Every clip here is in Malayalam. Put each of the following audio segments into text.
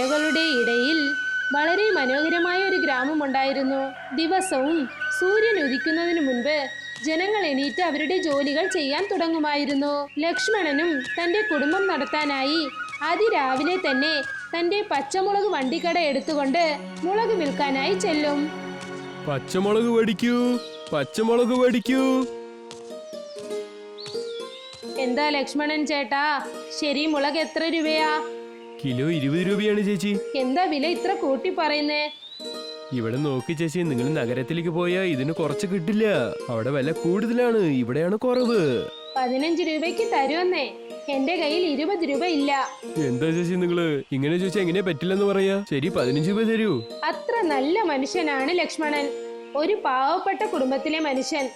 മലകളുടെ ഇടയിൽ വളരെ മനോഹരമായ ഒരു ഗ്രാമമുണ്ടായിരുന്നു. ദിവസവും സൂര്യൻ ഉദിക്കുന്നതിന് മുൻപ് ജനങ്ങൾ എണീറ്റ് അവരുടെ ജോലികൾ ചെയ്യാൻ തുടങ്ങുമായിരുന്നു. ലക്ഷ്മണനും തൻ്റെ കുടുംബം നടത്താനായി അതിരാവിലെ തന്നെ തൻ്റെ പച്ചമുളക് വണ്ടിക്കട എടുത്തുകൊണ്ട് മുളക് വിൽക്കാനായി ചെല്ലും. പച്ചമുളക് മേടിക്കൂ, പച്ചമുളക് മേടിക്കൂ. എന്താ ലക്ഷ്മണൻ ചേട്ടാ, ശരി മുളക് എത്ര രൂപയാ? കിലോ 20 രൂപയാണ് ചേച്ചി. എന്താ വില ഇത്ര കൂട്ടി പറയുന്നേ? ഇവിടെ നോക്കി ചേച്ചി, നിങ്ങൾ നഗരത്തിലേക്ക് പോയാൽ ഇതിന് കുറച്ച് കിട്ടില്ല. അവിടെ വില കൂടുതലാണ്, ഇവിടെയാണ് കുറവ്. 15 രൂപയ്ക്ക് തരുമെന്നേ. എന്റെ കയ്യിൽ 20 രൂപ ഇല്ല. എന്താ ചേച്ചി നിങ്ങള് ഇങ്ങനെ ചോദിച്ചാൽ എങ്ങനെ പറ്റില്ലെന്ന് പറയാ? ശരി 15 രൂപ തരൂ. അത്ര നല്ല മനുഷ്യനാണ് ലക്ഷ്മണൻ, ഒരു പാവപ്പെട്ട കുടുംബത്തിലെ മനുഷ്യൻ.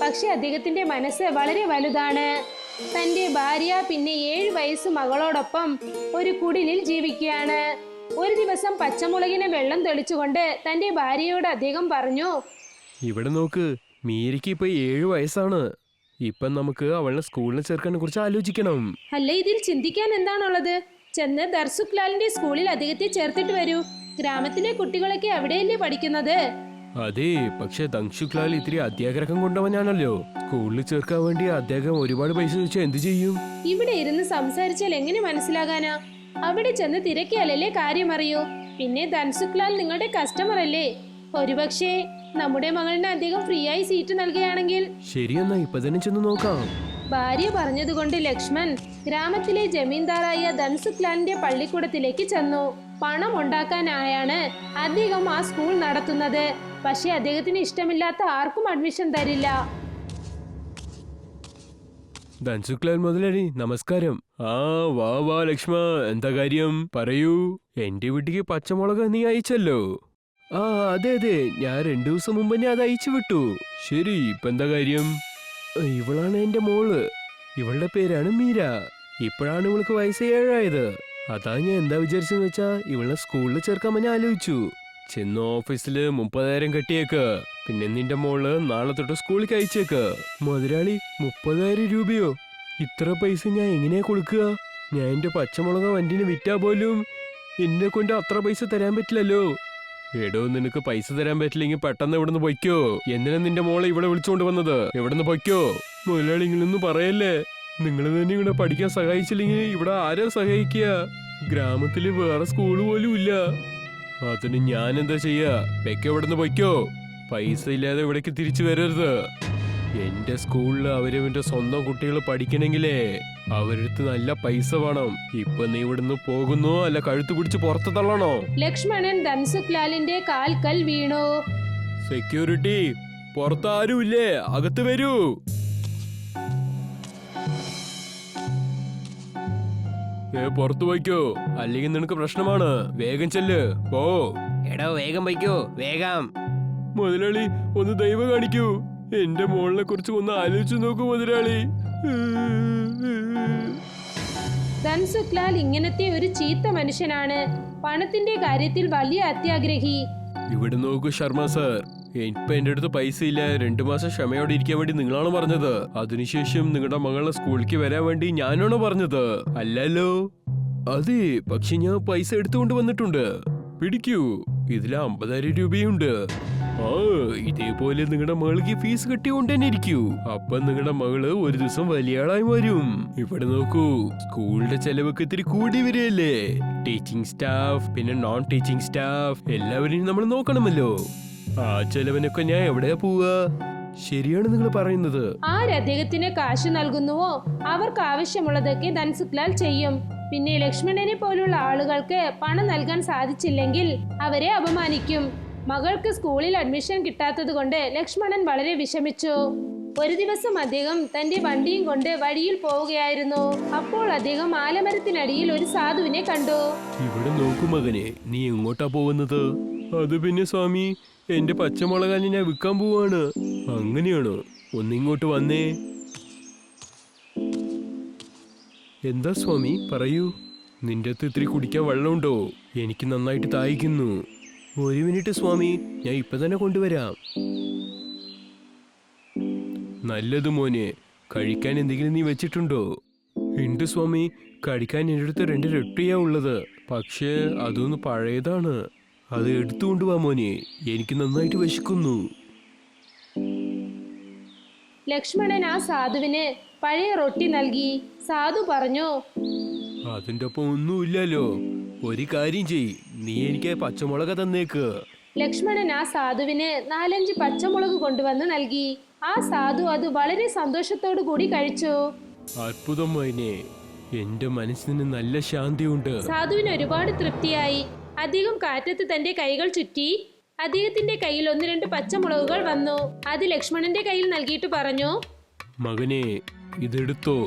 പക്ഷെ അദ്ദേഹത്തിന്റെ മനസ്സ് വളരെ വലുതാണ്. തന്റെ ഭാര്യ പിന്നെ 7 വയസ്സ് മകളോടൊപ്പം ഒരു കുടിലിൽ ജീവിക്കുകയാണ്. ഒരു ദിവസം പച്ചമുളകിന് വെള്ളം തെളിച്ചുകൊണ്ട് തന്റെ ഭാര്യയോട് അദ്ദേഹം പറഞ്ഞു, ഇവിടെ നോക്ക്, മീരയ്ക്ക് ഇപ്പൊ 7 വയസ്സാണ്. ഇപ്പം നമുക്ക് അവളെ സ്കൂളിൽ ചേർക്കാനെ കുറിച്ച് ആലോചിക്കണം. അല്ല, ഇതിൽ ചിന്തിക്കാൻ എന്താണുള്ളത്? ചെന്ന് ദർസുഖ്ലാലിന്റെ സ്കൂളിൽ അദ്ദേഹത്തെ ചേർത്തിട്ട് വരൂ. ഗ്രാമത്തിലെ കുട്ടികളൊക്കെ അവിടെയല്ലേ പഠിക്കുന്നത്. അതെ, പക്ഷെ ദങ്ഷുക്ലാൽ ഇത്തിരി അത്യാഗ്രഹം കൊണ്ടവനാണല്ലോ. സ്കൂളിൽ ചേർക്കാൻ വേണ്ടി അദ്ദേഹം ഒരുപാട് പൈസ ചോദിച്ചാൽ എന്ത് ചെയ്യും? ഇവിടെ ഇരുന്ന് സംസാരിച്ചാൽ എങ്ങനെ മനസ്സിലാകാനാ? അവിടെ ചെന്ന് തിരക്കിയാലല്ലേ കാര്യം അറിയൂ. പിന്നെ ദൻസുഖ്ലാൽ നിങ്ങളുടെ കസ്റ്റമർ അല്ലേ? ഒരുപക്ഷെ നമ്മുടെ മകളിന് അദ്ദേഹം ഫ്രീ ആയി സീറ്റ് നൽകുകയാണെങ്കിൽ. ശരിയെന്നാ ഇപ്പൊ തന്നെ ചെന്ന് നോക്കാം. ഭാര്യ പറഞ്ഞതുകൊണ്ട് ലക്ഷ്മൺ ഗ്രാമത്തിലെ ജമീന്ദാറായ ദൻസുഖ്ലാലിന്റെ പള്ളിക്കൂടത്തിലേക്ക് ചെന്നു. പണം ഉണ്ടാക്കാനായാണ് അദ്ദേഹം ആ സ്കൂൾ നടത്തുന്നത്. പക്ഷെ അദ്ദേഹത്തിന് ഇഷ്ടമില്ലാത്ത ആർക്കും അഡ്മിഷൻ തരില്ല. ദൻസുക്ലാൽ മുതലാളി നമസ്കാരം. വാ വാ ലക്ഷ്മ, എന്താ കാര്യം പറയൂ. എന്റെ വീട്ടിക്ക് പച്ചമുളക് നീ അയച്ചല്ലോ. അതെ അതെ, ഞാൻ 2 ദിവസം മുമ്പ് തന്നെ അത് അയച്ചു വിട്ടു. ശരി, ഇപ്പൊ എന്താ കാര്യം? ഇവളാണ് എന്റെ മോള്. ഇവളുടെ പേരാണ് മീര. ഇപ്പോഴാണ് ഇവൾക്ക് വയസ്സ് 7 ആയത്. അതാ ഞാൻ എന്താ വിചാരിച്ചെന്ന് വെച്ചാ ഇവളെ സ്കൂളിൽ ചേർക്കാമെന്ന് ആലോചിച്ചു. ചെന്ന് ഓഫീസില് 30,000 കെട്ടിയേക്ക്. പിന്നെ നിന്റെ മോള് നാളെ തൊട്ട് സ്കൂളിൽ അയച്ചേക്ക്. മുതലാളി 30,000 രൂപയോ? ഇത്ര പൈസ ഞാൻ എങ്ങനെയാ കൊടുക്കുക? ഞാൻ എന്റെ പച്ചമുളക് വണ്ടിന് വിറ്റാ പോലും എന്നെ കൊണ്ട് അത്ര പൈസ തരാൻ പറ്റില്ലല്ലോ. എടോ, നിനക്ക് പൈസ തരാൻ പറ്റില്ലെങ്കിൽ പെട്ടെന്ന് ഇവിടുന്ന് പൊയ്ക്കോ. എന്തിനാ നിന്റെ മോളെ ഇവിടെ വിളിച്ചുകൊണ്ട് വന്നത്? ഇവിടുന്ന് പൊയ്ക്കോ. മുതലാളി ഇങ്ങനൊന്നും പറയല്ലേ. നിങ്ങൾ തന്നെ ഇവിടെ പഠിക്കാൻ സഹായിച്ചില്ലെങ്കിൽ ഇവിടെ ആരാ സഹായിക്കുക? ഗ്രാമത്തില് വേറെ സ്കൂള് പോലും ഇല്ല. അതിന് ഞാൻ എന്താ ചെയ്യാ? വെക്ക ഇവിടുന്ന് പൊയ്ക്കോ. പൈസ ഇല്ലാതെ ഇവിടേക്ക് തിരിച്ചു വരരുത്. എന്റെ സ്കൂളിൽ അവരവന്റെ സ്വന്തം കുട്ടികൾ പഠിക്കണമെങ്കിലേ അവരടുത്ത് നല്ല പൈസ വേണം. ഇപ്പൊ നീ ഇവിടുന്ന് പോകുന്നോ അല്ല കഴുത്ത് പിടിച്ച് പുറത്ത് തള്ളണോ? ലക്ഷ്മണൻ ദൻസുഖ്ലാലിന്റെ കാൽക്കൽ വീണു. സെക്യൂരിറ്റി, പുറത്ത് ആരുമില്ലേ? അകത്ത് വരൂ. പുറത്തു പോയിക്കോ, അല്ലെങ്കിൽ നിനക്ക് പ്രശ്നമാണ്. വേഗം ചെല്ല്. പോ. എടോ, വേഗം പോയിക്കോ, വേഗം. മുതലാളി ഒന്ന് ദയവ് കാണിക്കൂ. എന്റെ മോളിനെ കുറിച്ച് ഒന്ന് ആലോചിച്ചു നോക്കൂ മുതലാളി. ദൻസുഖ്ലാൽ ഇങ്ങനത്തെ ഒരു ചീത്ത മനുഷ്യനാണ്. പണത്തിന്റെ കാര്യത്തിൽ വലിയ അത്യാഗ്രഹി. ഇവിടെ നോക്കൂ ശർമ്മ സാർ, ഇപ്പൊ എന്റെ അടുത്ത് പൈസ ഇല്ല. 2 മാസം ക്ഷമയോടെ ഇരിക്കാൻ വേണ്ടി നിങ്ങളാണ് പറഞ്ഞത്. അതിനുശേഷം നിങ്ങളുടെ മകളെ സ്കൂളിലേക്ക് വരാൻ വേണ്ടി ഞാനാണോ പറഞ്ഞത്? അല്ലല്ലോ. അതെ, പക്ഷെ ഞാൻ പൈസ എടുത്തുകൊണ്ട് വന്നിട്ടുണ്ട്. പിടിക്കൂ. ഇതിൽ 50,000 രൂപയുണ്ട്. ഇതേപോലെ നിങ്ങളുടെ മകൾക്ക് ഫീസ് കെട്ടിക്കൊണ്ട് തന്നെ ഇരിക്കൂ. അപ്പൊ നിങ്ങളുടെ മകള് ഒരു ദിവസം വലിയ ആളായി വരും. ഇവിടെ നോക്കൂ, സ്കൂളിന്റെ ചെലവൊക്കെ ഇത്തിരി കൂടി വരികയല്ലേ. ടീച്ചിങ് സ്റ്റാഫ് പിന്നെ നോൺ ടീച്ചിങ് സ്റ്റാഫ് എല്ലാവരെയും നമ്മൾ നോക്കണമല്ലോ. ആ ചെലവിനൊക്കെ ഞാൻ എവിടെയാ പോവാ? ശരിയാണ് നിങ്ങൾ പറയുന്നത്. ആരദ്ദേഹത്തിന് കാശ് നൽകുന്നുവോ അവർക്ക് ആവശ്യമുള്ളതൊക്കെ ദൻസുഖ്ലാൽ ചെയ്യും. പിന്നെ ലക്ഷ്മണനെ പോലുള്ള ആളുകൾക്ക് പണം നൽകാൻ സാധിച്ചില്ലെങ്കിൽ അവരെ അപമാനിക്കും. മകൾക്ക് സ്കൂളിൽ അഡ്മിഷൻ കിട്ടാത്തത് കൊണ്ട് ലക്ഷ്മണൻ വളരെ വിഷമിച്ചു. ഒരു ദിവസം അദ്ദേഹം തന്റെ വണ്ടിയും കൊണ്ട് വഴിയിൽ പോവുകയായിരുന്നു. അപ്പോൾ അദ്ദേഹം ആലമരത്തിനടിയിൽ ഒരു സാധുവിനെ കണ്ടു. ഇവിടെ നോക്കൂ മകനെ, നീ എങ്ങോട്ടാ പോകുന്നത്? അത് പിന്നെ സ്വാമി, എന്റെ പച്ചമുളകാനി ഞാൻ വിൽക്കാൻ പോവാണ്. അങ്ങനെയാണോ? ഒന്നിങ്ങോട്ട് വന്നേ. എന്താ സ്വാമി പറയൂ. നിന്റെ അടുത്ത് ഇത്തിരി കുടിക്കാൻ വെള്ളമുണ്ടോ? എനിക്ക് നന്നായിട്ട് ദാഹിക്കുന്നു. 1 മിനിറ്റ് സ്വാമി, ഞാൻ ഇപ്പൊ തന്നെ കൊണ്ടുവരാം. നല്ലത് മോനെ, കഴിക്കാൻ എന്തെങ്കിലും നീ വെച്ചിട്ടുണ്ടോ? ഉണ്ട് സ്വാമി, കഴിക്കാൻ എൻ്റെ അടുത്ത് 2 റൊട്ടിയാ ഉള്ളത്. പക്ഷേ അതൊന്ന് പഴയതാണ്. അത് എടുത്തുകൊണ്ടുവാ മോനെ, എനിക്ക് നന്നായിട്ട് വിശക്കുന്നു. ലക്ഷ്മണൻ ആ സാധുവിന് പഴയ റൊട്ടി നൽകി. സാധു പറഞ്ഞു, അതിന്റെ ഒപ്പം ഒന്നുമില്ലല്ലോ. ഒരു കാര്യം ചെയ്, നീ എനിക്ക് പച്ചമുളക് തന്നേക്ക്. ലക്ഷ്മണൻ ആ സാധുവിന് 4-5 പച്ചമുളക് കൊണ്ടുവന്ന് നൽകി. ആ സാധു അത് വളരെ സന്തോഷത്തോടു കൂടി കഴിച്ചു. അത്ഭുതം മോനെ, എന്റെ മനസ്സിന് നല്ല ശാന്തിയുണ്ട്. സാധുവിന് ഒരുപാട് തൃപ്തിയായി. അദ്ദേഹം കാറ്റത്ത് തന്റെ കൈകൾ ചുറ്റി. അദ്ദേഹത്തിന്റെ കയ്യിൽ 1-2 പച്ചമുളകുകൾ വന്നു. അത് ലക്ഷ്മണന്റെ കയ്യിൽ നൽകിയിട്ട് പറഞ്ഞു, മകനെ, ഇതെടുത്തോ.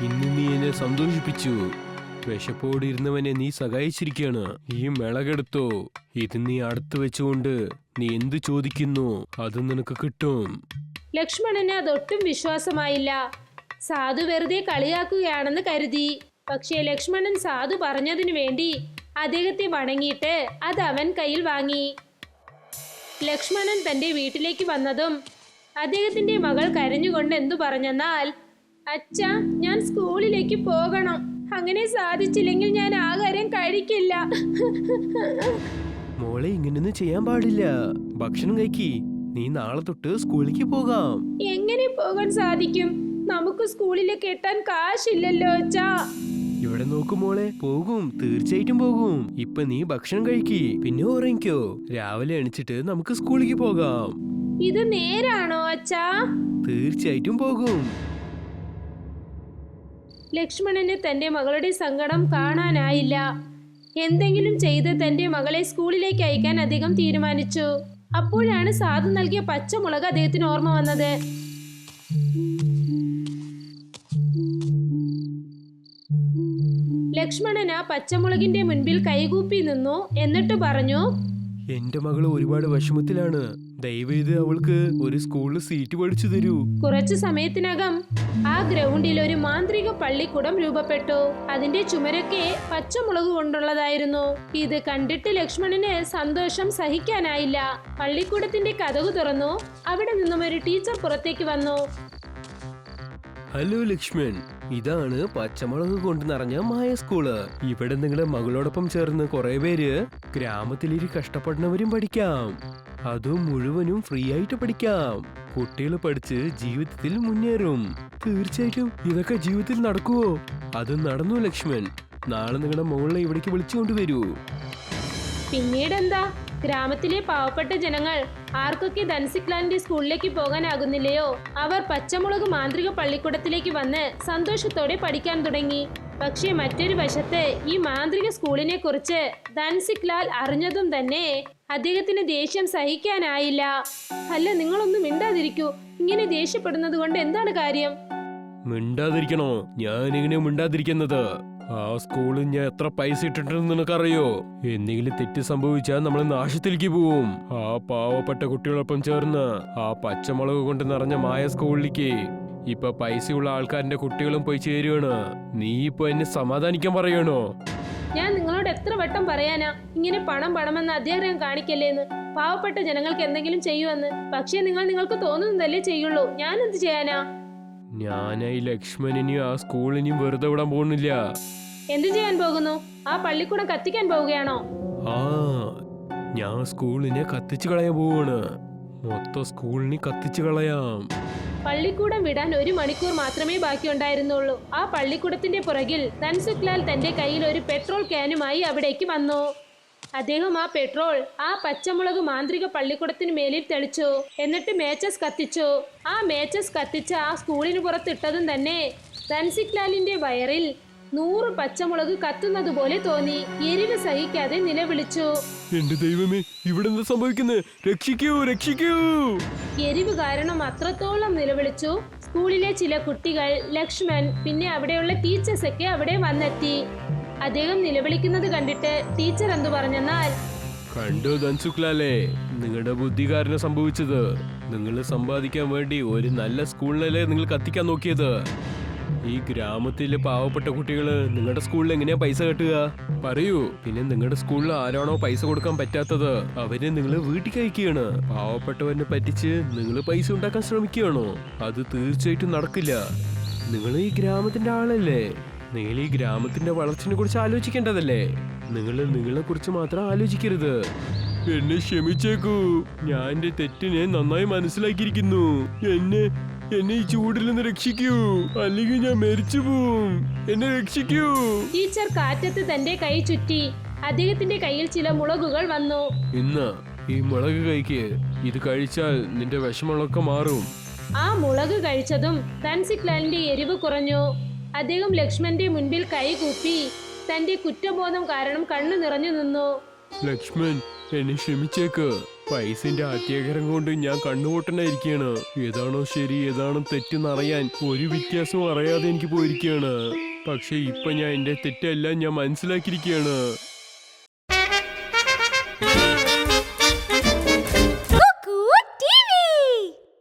ഇന്ന് നീ എന്നെ സന്തോഷിപ്പിച്ചു. വിശപ്പോടെ ഇരുന്നവനെ നീ സഹായിച്ചിരിക്കുകയാണ്. ഈ മിളകെടുത്തോ. ഇത് നീ അടുത്ത് വെച്ചുകൊണ്ട് നീ എന്ത് ചോദിക്കുന്നു അത് നിനക്ക് കിട്ടും. ലക്ഷ്മണന് അതൊട്ടും വിശ്വാസമായില്ല. സാധു വെറുതെ കളിയാക്കുകയാണെന്ന് കരുതി. പക്ഷേ ലക്ഷ്മണൻ സാധു പറഞ്ഞതിനു വേണ്ടി അദ്ദേഹത്തെ വണങ്ങിയിട്ട് അത് അവൻ കയ്യിൽ വാങ്ങി. ലക്ഷ്മണൻ തന്റെ വീട്ടിലേക്ക് വന്നതും അദ്ദേഹത്തിന്റെ മകൾ കരഞ്ഞുകൊണ്ട് എന്തു പറഞ്ഞെന്നാൽ, അച്ഛാ, ഞാൻ സ്കൂളിലേക്ക് പോകണം. അങ്ങനെ സാധിച്ചില്ലെങ്കിൽ ഞാൻ ആഹാരം കഴിക്കില്ല. മോളെ, ഇങ്ങനൊന്നും ചെയ്യാൻ പാടില്ല. ഭക്ഷണം കഴിക്കി. നീ നാളെ തൊട്ട് സ്കൂളിലേക്ക് പോകാം. എങ്ങനെ പോകാൻ സാധിക്കും? നമുക്ക് സ്കൂളിലേക്ക് എത്താൻ കാശില്ലല്ലോ അച്ഛാ. ഇവിടെ നോക്കു മോളെ, പോകും, തീർച്ചയായിട്ടും പോകും. ഇപ്പൊ നീ ഭക്ഷണം കഴിക്കി, പിന്നെ ഉറങ്ങിക്കോ. രാവിലെ എണിച്ചിട്ട് നമുക്ക് സ്കൂളിലേക്ക് പോകാം. ഇത് നേരാണോ അച്ഛാ? തീർച്ചയായിട്ടും പോകും. ലക്ഷ്മണന് തന്റെ മകളുടെ സങ്കടം കാണാനായില്ല. എന്തെങ്കിലും ചെയ്ത് തന്റെ മകളെ സ്കൂളിലേക്ക് അയക്കാൻ അദ്ദേഹം തീരുമാനിച്ചു. അപ്പോഴാണ് സാധു നൽകിയ പച്ചമുളക് അദ്ദേഹത്തിന് ഓർമ്മ വന്നത്. ലക്ഷ്മണൻ ആ പച്ചമുളകിന്റെ മുൻപിൽ കൈകൂപ്പി നിന്നു. എന്നിട്ട് പറഞ്ഞു, എന്റെ മകള് ഒരുപാട് വിഷമത്തിലാണ്. ദയവേത് അവൾക്ക് ഒരു സ്കൂളിൽ സീറ്റ് പഠിച്ചു തരൂ. കുറച്ചു സമയത്തിനകം ആ ഗ്രൗണ്ടിൽ ഒരു മാന്ത്രിക പള്ളിക്കൂടം രൂപപ്പെട്ടു. അതിന്റെ ചുമരൊക്കെ പച്ചമുളക് കൊണ്ടുള്ളതായിരുന്നു. ഇത് കണ്ടിട്ട് ലക്ഷ്മണന് സന്തോഷം സഹിക്കാനായില്ല. പള്ളിക്കൂടത്തിന്റെ കതകു തുറന്നു. അവിടെ നിന്നും ഒരു ടീച്ചർ പുറത്തേക്ക് വന്നു. ഹലോ ലക്ഷ്മൺ, ഇതാണ് പച്ചമുളക് കൊണ്ട് നിറഞ്ഞ മായ സ്കൂള്. ഇവിടെ നിങ്ങളുടെ മകളോടൊപ്പം ചേർന്ന് കുറെ പേര് ഗ്രാമത്തിലിരി കഷ്ടപ്പെടുന്നവരും പഠിക്കാം. അതും മുഴുവനും ഫ്രീ ആയിട്ട് പഠിക്കാം. കുട്ടികൾ പഠിച്ച് ജീവിതത്തിൽ മുന്നേറും. തീർച്ചയായിട്ടും ഇതൊക്കെ ജീവിതത്തിൽ നടക്കുവോ? അത് നടന്നു ലക്ഷ്മൺ. നാളെ നിങ്ങളുടെ മോളെ ഇവിടേക്ക് വിളിച്ചുകൊണ്ടുവരൂ. പിന്നീടെന്താ? ഗ്രാമത്തിലെ പാവപ്പെട്ട ജനങ്ങൾ ആർക്കൊക്കെ ധൻസിക്ലാലിന്റെ സ്കൂളിലേക്ക് പോകാനാകുന്നില്ലയോ അവർ പച്ചമുളക് മാന്ത്രിക പള്ളിക്കൂടത്തിലേക്ക് വന്ന് സന്തോഷത്തോടെ പഠിക്കാൻ തുടങ്ങി. പക്ഷേ മറ്റൊരു വശത്ത് ഈ മാന്ത്രിക സ്കൂളിനെ കുറിച്ച് ധൻസിക്ലാൽ അറിഞ്ഞതും തന്നെ അദ്ദേഹത്തിന് ദേഷ്യം സഹിക്കാനായില്ല. അല്ല, നിങ്ങളൊന്നും മിണ്ടാതിരിക്കൂ. ഇങ്ങനെ ദേഷ്യപ്പെടുന്നത് കൊണ്ട് എന്താണ് കാര്യം? മിണ്ടാതിരിക്കണോ? ഞാനിങ്ങനെ മിണ്ടാതിരിക്കുന്നത്? ആ സ്കൂളിൽ ഞാൻ എത്ര പൈസ ഇട്ടിട്ടുണ്ടെന്ന് നിനക്കറിയോ? എന്തെങ്കിലും തെറ്റ് സംഭവിച്ചാൽ നമ്മൾ നാശത്തിലേക്ക് പോവും. ആ പാവപ്പെട്ട കുട്ടികളൊപ്പം ചേർന്ന് ആ പച്ചമുളക് കൊണ്ട് നിറഞ്ഞ മായ സ്കൂളിലേക്ക് ഇപ്പൊ പൈസയുള്ള ആൾക്കാരുടെ കുട്ടികളും പോയി ചേരുവാണ്. നീ ഇപ്പൊ എന്നെ സമാധാനിക്കാൻ പറയണോ? ഞാൻ നിങ്ങളോട് എത്ര വട്ടം പറയാനാ ഇങ്ങനെ പണമെന്ന് അധികാരം കാണിക്കല്ലേന്ന്? പാവപ്പെട്ട ജനങ്ങൾക്ക് എന്തെങ്കിലും ചെയ്യുമെന്ന്. പക്ഷേ നിങ്ങൾക്ക് തോന്നുന്നതല്ലേ ചെയ്യുള്ളൂ. ഞാൻ എന്ത് ചെയ്യാനാ? ഞാനായി ലക്ഷ്മണനെയും ആ സ്കൂളിനെയും വെറുതെ വിടാൻ പോകുന്നില്ല. എന്ത് ചെയ്യാൻ പോകുന്നു? ആ പള്ളിക്കൂടം കത്തിക്കാൻ പോവുകയാണോ? ആ, ഞാൻ സ്കൂളിനെ കത്തിച്ചു കളയാൻ പോവാണ്. മൊത്തം സ്കൂളിനെ കത്തിച്ചു കളയാം. പള്ളിക്കൂടം വിടാൻ 1 മണിക്കൂർ മാത്രമേ ബാക്കിയുണ്ടായിരുന്നുള്ളൂ. ആ പള്ളിക്കൂടത്തിന്റെ പുറകിൽ ധൻസുഖ്ലാൽ തന്റെ കയ്യിൽ ഒരു പെട്രോൾ ക്യാനുമായി അവിടേക്ക് വന്നു. അദ്ദേഹം ആ പെട്രോൾ ആ പച്ചമുളക് മാന്ത്രിക പള്ളിക്കൂടത്തിന് മേലിൽ തെളിച്ചു. എന്നിട്ട് മേച്ചസ് കത്തിച്ചു. ആ മേച്ചസ് കത്തിച്ച് ആ സ്കൂളിന് പുറത്തിട്ടതും തന്നെ ധൻസിക്ലാലിന്റെ വയറിൽ 100 പച്ചമുളക് കത്തുന്നത് പോലെ തോന്നി. എരിവ് സഹിക്കാതെ നിലവിളിച്ചു, എന്റെ ദൈവമേ, ഇവിടെ എന്താ സംഭവിക്കുന്നത്? രക്ഷിക്കൂ, രക്ഷിക്കൂ! എരിവ് കാരണം അത്രത്തോളം നിലവിളിച്ചു. സ്കൂളിലെ ചില കുട്ടികൾ, ലക്ഷ്മൺ, പിന്നെ അവിടെയുള്ള ടീച്ചേഴ്സ് ഒക്കെ അവിടെ വന്നെത്തി. അദ്ദേഹം നിലവിളിക്കുന്നത് കണ്ടിട്ട് ടീച്ചർ എന്തു പറഞ്ഞെന്നാൽ, കണ്ടോ ധൻസുഖ്ലാലേ, നിങ്ങളുടെ ബുദ്ധി കാരണം സംഭവിച്ചത്. നിങ്ങൾ സമ്പാദിക്കാൻ വേണ്ടി ഒരു നല്ല സ്കൂളിലല്ലേ നിങ്ങൾ കത്തിക്കാൻ നോക്കിയത്. ഈ ഗ്രാമത്തിലെ പാവപ്പെട്ട കുട്ടികള് നിങ്ങളുടെ സ്കൂളിൽ എങ്ങനെയാ പൈസ കെട്ടുക? പറയൂ. പിന്നെ നിങ്ങളുടെ സ്കൂളിൽ ആരാണോ പൈസ കൊടുക്കാൻ പറ്റാത്തത് അവരെ നിങ്ങൾ വീട്ടിൽ അയക്കുകയാണ്. പാവപ്പെട്ടവനെ പറ്റിച്ച് നിങ്ങൾ പൈസ ഉണ്ടാക്കാൻ ശ്രമിക്കുകയാണോ? അത് തീർച്ചയായിട്ടും നടക്കില്ല. നിങ്ങൾ ഈ ഗ്രാമത്തിന്റെ ആളല്ലേ. നിങ്ങൾ ഈ ഗ്രാമത്തിന്റെ വളർച്ചയെ കുറിച്ച് ആലോചിക്കേണ്ടതല്ലേ. നിങ്ങളെ കുറിച്ച് മാത്രം ആലോചിക്കരുത്. എന്നെ ക്ഷമിച്ചേക്കൂ. ഞാൻ എന്റെ തെറ്റിനെ നന്നായി മനസ്സിലാക്കിയിരിക്കുന്നു. എന്നെ ഈ ചൂടിൽ നിന്ന് രക്ഷിക്കൂ, അല്ലെങ്കിൽ ഞാൻ മരിച്ചു പോവും. എന്നെ രക്ഷിക്കൂ. ടീച്ചർ കാറ്റത്ത് തന്റെ കൈ ചുറ്റി. അദ്ദേഹത്തിന്റെ കയ്യിൽ ചില മുളകുകൾ വന്നു. ഇന്ന് ഈ മുളക് കഴിക്ക്. ഇത് കഴിച്ചാൽ നിന്റെ വിഷമങ്ങളൊക്കെ മാറും. ആ മുളക് കഴിച്ചതും ധൻസിക്ലാലിന്റെ എരിവ് കുറഞ്ഞു. അദ്ദേഹം ലക്ഷ്മണന്റെ മുൻപിൽ കൈകൂപ്പി തന്റെ കുറ്റബോധം കാരണം കണ്ണു നിറഞ്ഞു നിന്നു. ലക്ഷ്മൺ, എന്നെ ക്ഷമിച്ചേക്ക്. പൈസന്റെ അത്യാഗ്രഹം കൊണ്ട് ഞാൻ കണ്ണുപൊട്ടനായിരിക്കാണ്. ഏതാണോ ശരി ഏതാണോ തെറ്റെന്നറിയാൻ ഒരു വ്യത്യാസവും അറിയാതെ എനിക്ക് പോയിരിക്കുകയാണ്. പക്ഷെ ഇപ്പൊ ഞാൻ എന്റെ തെറ്റെല്ലാം ഞാൻ മനസ്സിലാക്കിയിരിക്കുകയാണ്.